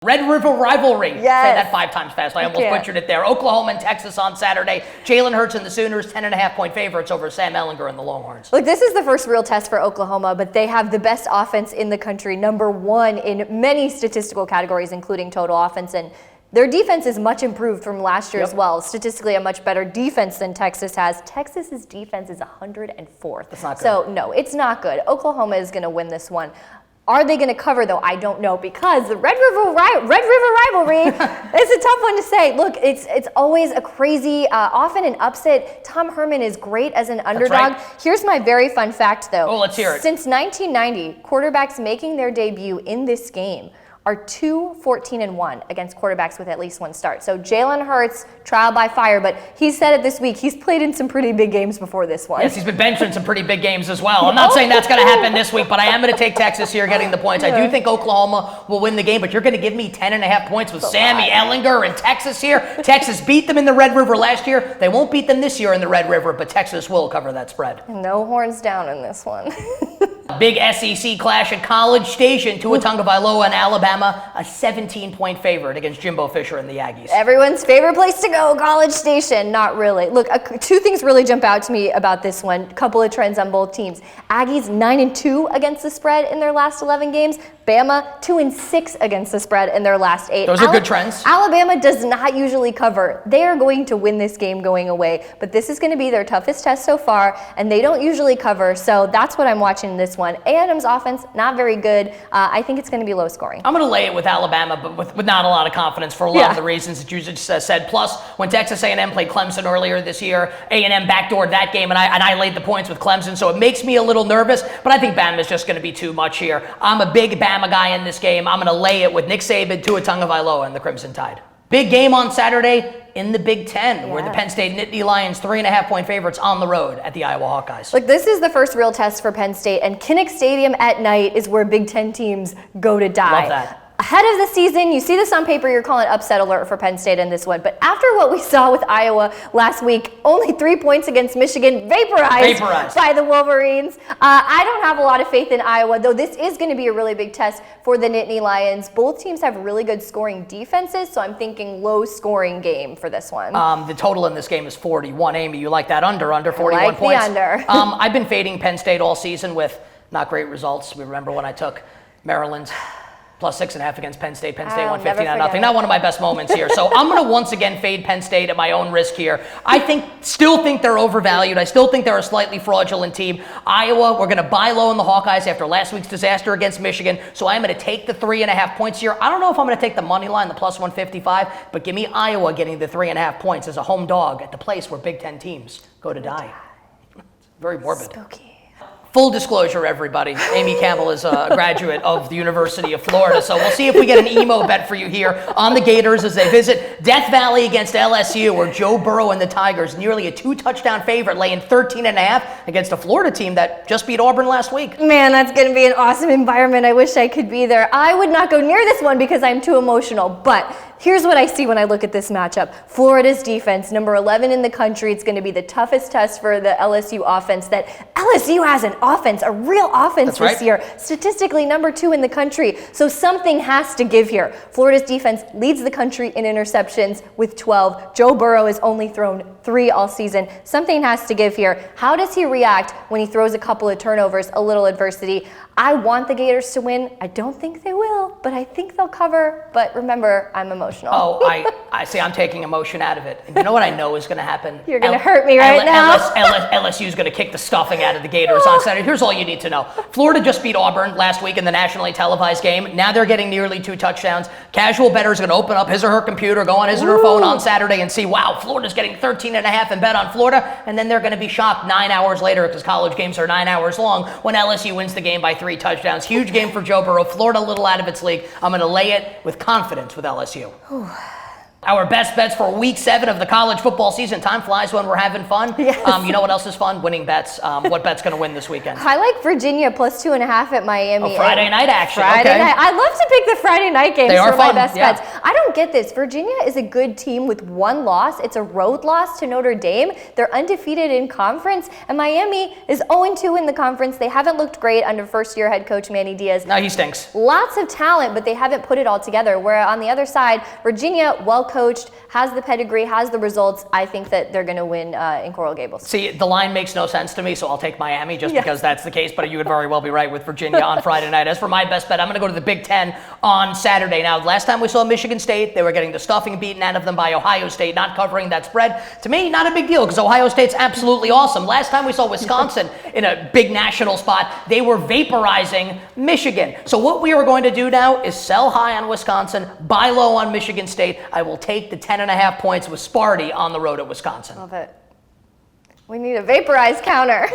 Red River Rivalry. Yes. Say that 5 times fast. I almost butchered it there. Oklahoma and Texas on Saturday. Jalen Hurts and the Sooners, 10.5-point favorites over Sam Ehlinger and the Longhorns. Look, this is the first real test for Oklahoma, but they have the best offense in the country, #1 in many statistical categories, including total offense. And their defense is much improved from last year as well. Statistically, a much better defense than Texas has. Texas's defense is 104th. That's not good. So, no, it's not good. Oklahoma is going to win this one. Are they going to cover, though? I don't know, because the Red River Rivalry is a tough one to say. Look, it's always a crazy, often an upset. Tom Herman is great as an underdog. Right. Here's my very fun fact, though. Oh, let's hear it. Since 1990, quarterbacks making their debut in this game are 2-14-1 against quarterbacks with at least one start. So Jalen Hurts, trial by fire, but he said it this week. He's played in some pretty big games before this one. Yes, he's been benched in some pretty big games as well. I'm not saying that's going to happen this week, but I am going to take Texas here getting the points. I do think Oklahoma will win the game, but you're going to give me 10.5 points with Sammy Ehlinger and Texas here. Texas beat them in the Red River last year. They won't beat them this year in the Red River, but Texas will cover that spread. No horns down in this one. Big SEC clash at College Station. Tua Tagovailoa and Alabama, a 17-point favorite against Jimbo Fisher and the Aggies. Everyone's favorite place to go, College Station. Not really. Look, two things really jump out to me about this one. A couple of trends on both teams. Aggies 9-2 against the spread in their last 11 games. Bama 2-6 against the spread in their last 8. Those are good trends. Alabama does not usually cover. They are going to win this game going away, but this is going to be their toughest test so far, and they don't usually cover, so that's what I'm watching in this one. A&M's offense, not very good. I think it's going to be low scoring. I'm going to lay it with Alabama, but with not a lot of confidence for a lot of the reasons that you just said. Plus, when Texas A&M played Clemson earlier this year, A&M backdoored that game, and I laid the points with Clemson, so it makes me a little nervous, but I think Bama's just going to be too much here. I'm a big Bama guy in this game. I'm going to lay it with Nick Saban, Tua Tagovailoa, and the Crimson Tide. Big game on Saturday in the Big Ten, where the Penn State Nittany Lions 3.5-point favorites on the road at the Iowa Hawkeyes. Look, this is the first real test for Penn State, and Kinnick Stadium at night is where Big Ten teams go to die. Love that. Ahead of the season, you see this on paper, you're calling upset alert for Penn State in this one. But after what we saw with Iowa last week, only 3 points against Michigan, vaporized by the Wolverines. I don't have a lot of faith in Iowa, though this is going to be a really big test for the Nittany Lions. Both teams have really good scoring defenses, so I'm thinking low-scoring game for this one. The total in this game is 41. Amy, you like that under 41 I like points? the under. I've been fading Penn State all season with not great results. We remember when I took Maryland plus 6.5 against Penn State. Penn State won 15-0. Not one of my best moments here. So I'm going to once again fade Penn State at my own risk here. Still think they're overvalued. I still think they're a slightly fraudulent team. Iowa, we're going to buy low on the Hawkeyes after last week's disaster against Michigan. So I'm going to take the 3.5 points here. I don't know if I'm going to take the money line, the plus 155, but give me Iowa getting the 3.5 points as a home dog at the place where Big Ten teams go to die. Very morbid. Spooky. Full disclosure, everybody, Amy Campbell is a graduate of the University of Florida, so we'll see if we get an emo bet for you here on the Gators as they visit Death Valley against LSU, where Joe Burrow and the Tigers, nearly a 2-touchdown favorite, laying 13.5 against a Florida team that just beat Auburn last week. Man, that's going to be an awesome environment. I wish I could be there. I would not go near this one because I'm too emotional, but here's what I see when I look at this matchup. Florida's defense, number 11 in the country. It's going to be the toughest test for the LSU offense. That LSU has an offense, a real offense this year. Statistically, number 2 in the country. So something has to give here. Florida's defense leads the country in interceptions with 12. Joe Burrow has only thrown 3 all season. Something has to give here. How does he react when he throws a couple of turnovers, a little adversity? I want the Gators to win. I don't think they will, but I think they'll cover. But remember, I'm emotional. Oh, I see. I'm taking emotion out of it. And you know what I know is going to happen? You're going to hurt me right now. LSU is going to kick the stuffing out of the Gators on Saturday. Here's all you need to know. Florida just beat Auburn last week in the nationally televised game. Now they're getting nearly 2 touchdowns. Casual bettors are going to open up his or her computer, go on his or her phone on Saturday and see, wow, Florida's getting 13.5 and bet on Florida. And then they're going to be shocked 9 hours later, because college games are 9 hours long, when LSU wins the game by 3 touchdowns. Huge game for Joe Burrow. Florida a little out of its league. I'm going to lay it with confidence with LSU. Our best bets for week 7 of the college football season. Time flies when we're having fun. Yes. You know what else is fun? Winning bets. What bet's going to win this weekend? I like Virginia plus 2.5 at Miami. Oh, Friday night action. Friday okay. night. I love to pick the Friday night games for my best yeah. bets. I don't get this. Virginia is a good team with 1 loss. It's a road loss to Notre Dame. They're undefeated in conference. And Miami is 0-2 in the conference. They haven't looked great under first-year head coach Manny Diaz. No, he stinks. Lots of talent, but they haven't put it all together. Where on the other side, Virginia, well-coached, has the pedigree, has the results. I think that they're going to win in Coral Gables. See, the line makes no sense to me, so I'll take Miami just because that's the case, but you would very well be right with Virginia on Friday night. As for my best bet, I'm going to go to the Big Ten on Saturday. Now, last time we saw Michigan State, they were getting the stuffing beaten out of them by Ohio State, not covering that spread. To me, not a big deal because Ohio State's absolutely awesome. Last time we saw Wisconsin in a big national spot, they were vaporizing Michigan. So what we are going to do now is sell high on Wisconsin, buy low on Michigan State. I will take the 10.5 points with Sparty on the road at Wisconsin. Love it. We need a vaporized counter.